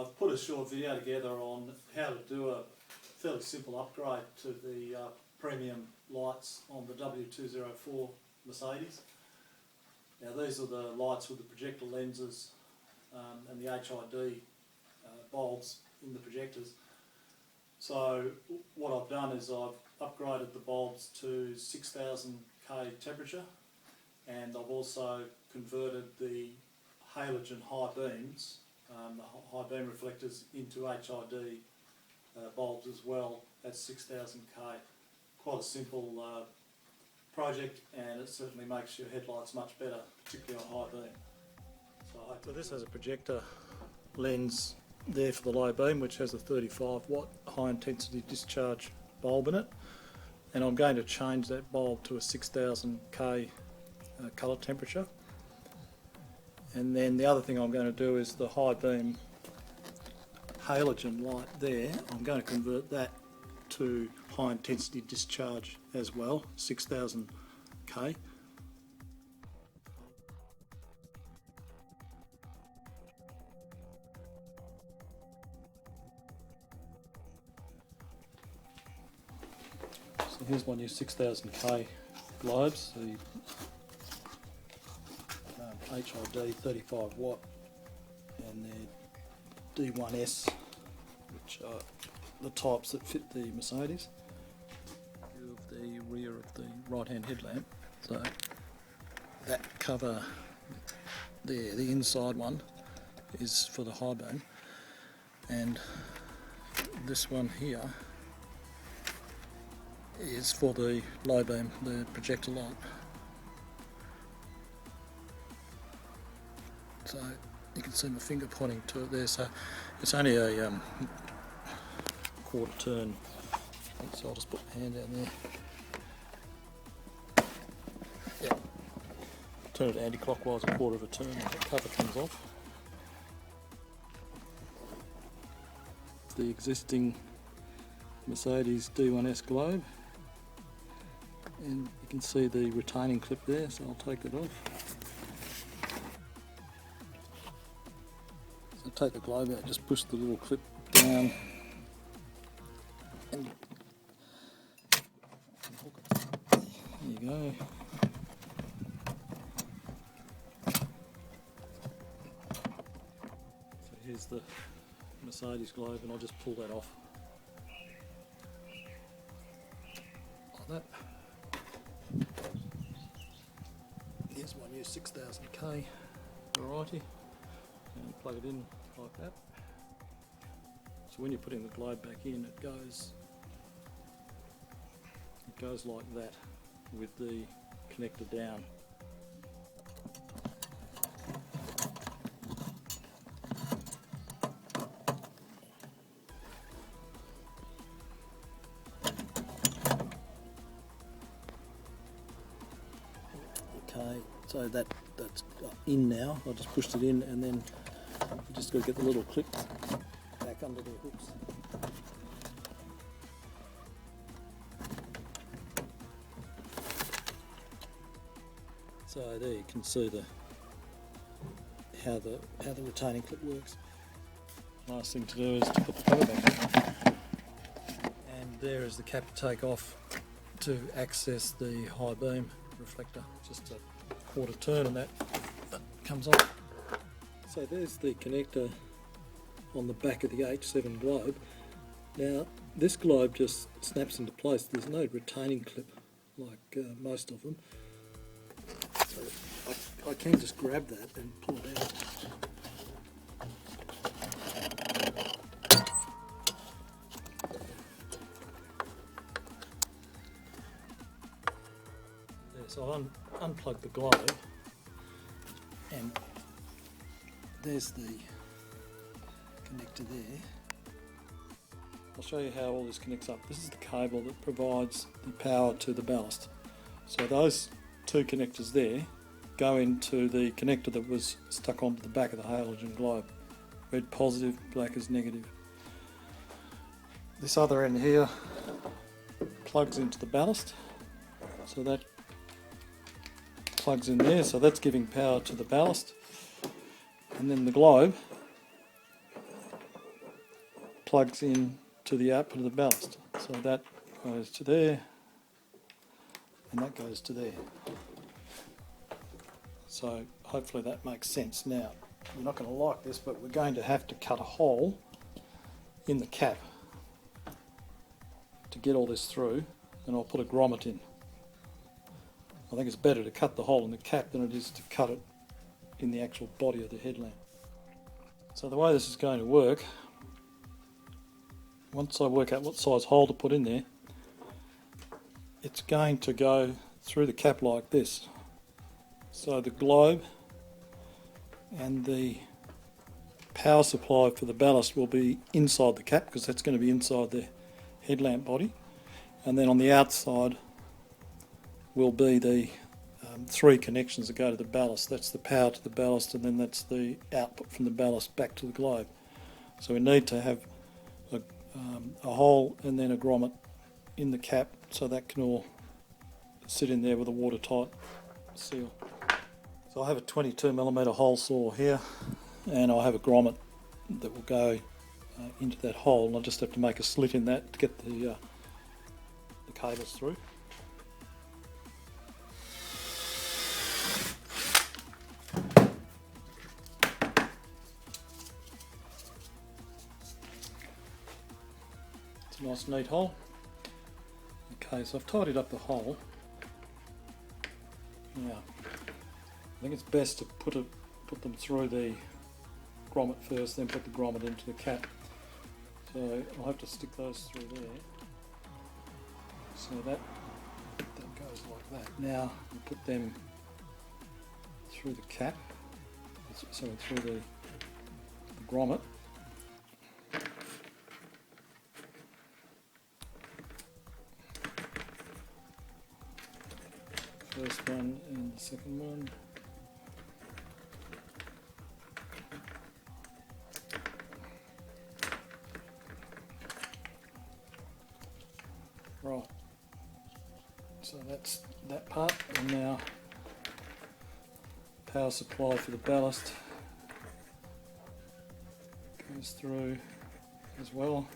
I've put a short video together on how to do a fairly simple upgrade to the premium lights on the W204 Mercedes. Now these are the lights with the projector lenses and the HID bulbs in the projectors. So what I've done is I've upgraded the bulbs to 6000 K temperature, and I've also converted the halogen high beams, the high beam reflectors, into HID bulbs as well at 6000 K. Quite a simple project, and it certainly makes your headlights much better, particularly on high beam. So this has a projector lens there for the low beam, which has a 35 watt high intensity discharge bulb in it, and I'm going to change that bulb to a 6000 K colour temperature. And then the other thing I'm going to do is the high beam halogen light there, I'm going to convert that to high intensity discharge as well, 6000 K. So here's my new 6000 K globes, the HID 35 watt, and they're D1S, which are the types that fit the Mercedes. View of the rear of the right hand headlamp. So that cover there, the inside one, is for the high beam, and this one here is for the low beam, the projector light. So you can see my finger pointing to it there, so it's only a quarter turn, so I'll just put my hand down there. Yeah, turn it anti-clockwise a quarter of a turn and the cover comes off. The existing Mercedes D1S globe, and you can see the retaining clip there, so I'll take it off. So take the globe out, just push the little clip down and hook it. There you go. So here's the Mercedes globe, and I'll just pull that off like that. Here's my new 6000 K variety, and plug it in like that. So when you're putting the globe back in, it goes like that with the connector down. Okay, so that's in now. I just pushed it in, and then you just got to get the little clip back under the hooks. So there you can see how the retaining clip works. Nice thing to do is to put the cover back on. And there is the cap to take off to access the high beam reflector. Just a quarter turn and that comes off. So there's the connector on the back of the H7 globe. Now this globe just snaps into place. There's no retaining clip like most of them. So I can just grab that and pull it out. There, so I'll unplug the globe, and there's the connector there. I'll show you how all this connects up. This is the cable that provides the power to the ballast. So those two connectors there go into the connector that was stuck onto the back of the halogen globe. Red positive, black is negative. This other end here plugs into the ballast, so that plugs in there, so that's giving power to the ballast. And then the globe plugs in to the output of the ballast. So that goes to there, and that goes to there. So hopefully that makes sense. Now, you're not going to like this, but we're going to have to cut a hole in the cap to get all this through, and I'll put a grommet in. I think it's better to cut the hole in the cap than it is to cut it in the actual body of the headlamp. So the way this is going to work, once I work out what size hole to put in there, it's going to go through the cap like this. So the globe and the power supply for the ballast will be inside the cap, because that's going to be inside the headlamp body, and then on the outside will be the three connections that go to the ballast. That's the power to the ballast, and then that's the output from the ballast back to the globe. So we need to have a hole and then a grommet in the cap, so that can all sit in there with a watertight seal. So I have a 22mm hole saw here, and I have a grommet that will go into that hole, and I just have to make a slit in that to get the cables through. It's a nice neat hole. Okay, so I've tidied up the hole. Now, I think it's best to put them through the grommet first, then put the grommet into the cap. So I'll have to stick those through there. So that goes like that. Now we put them through the cap, so through the grommet. First one and the second one. Right, so that's that part, and now power supply for the ballast goes through as well.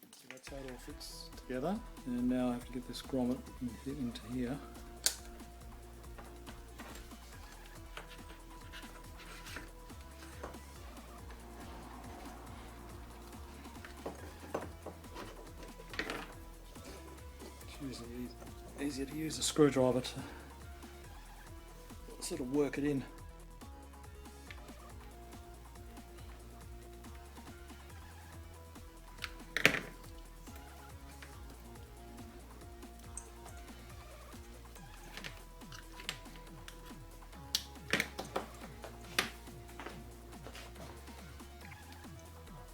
So that's how it all fits together, and now I have to get this grommet into here. Usually easier to use a screwdriver to sort of work it in.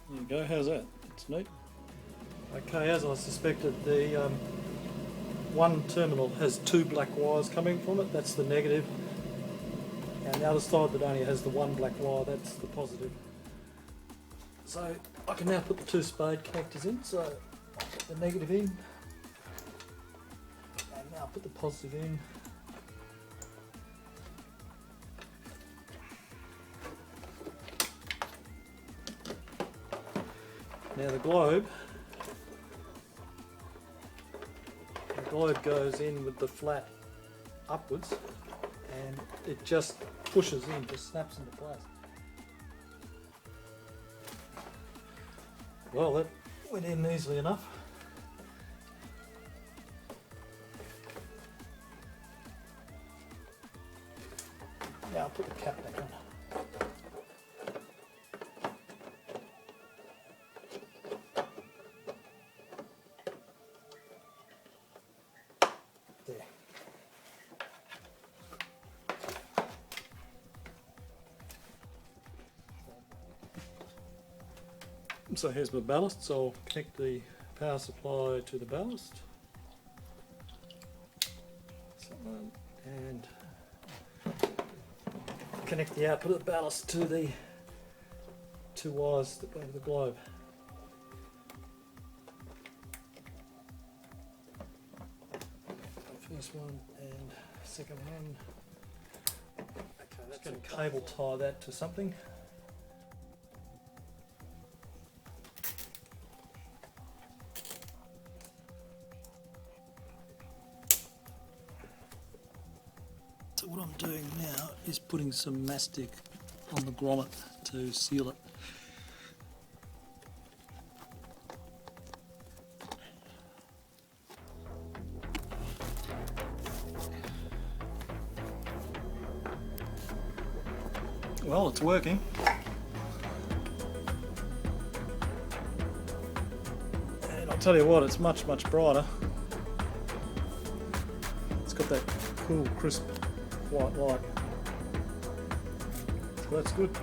There you go, how's that? It's neat. Okay, as I suspected, the one terminal has two black wires coming from it, that's the negative, and the other side that only has the one black wire, that's the positive. So I can now put the two spade connectors in, so I'll put the negative in, and now put the positive in. Now the globe goes in with the flat upwards, and it just pushes in, just snaps into place. Well, that went in easily enough. Now I'll put the cap back on. There. So here's my ballast, so I'll connect the power supply to the ballast. And connect the output of the ballast to the two wires that go to the globe. First one and second one. Okay, that's going to cable tie that to something. So what I'm doing now is putting some mastic on the grommet to seal it. Well, it's working. And I'll tell you what, it's much, much brighter. It's got that cool, crisp white light. So that's good.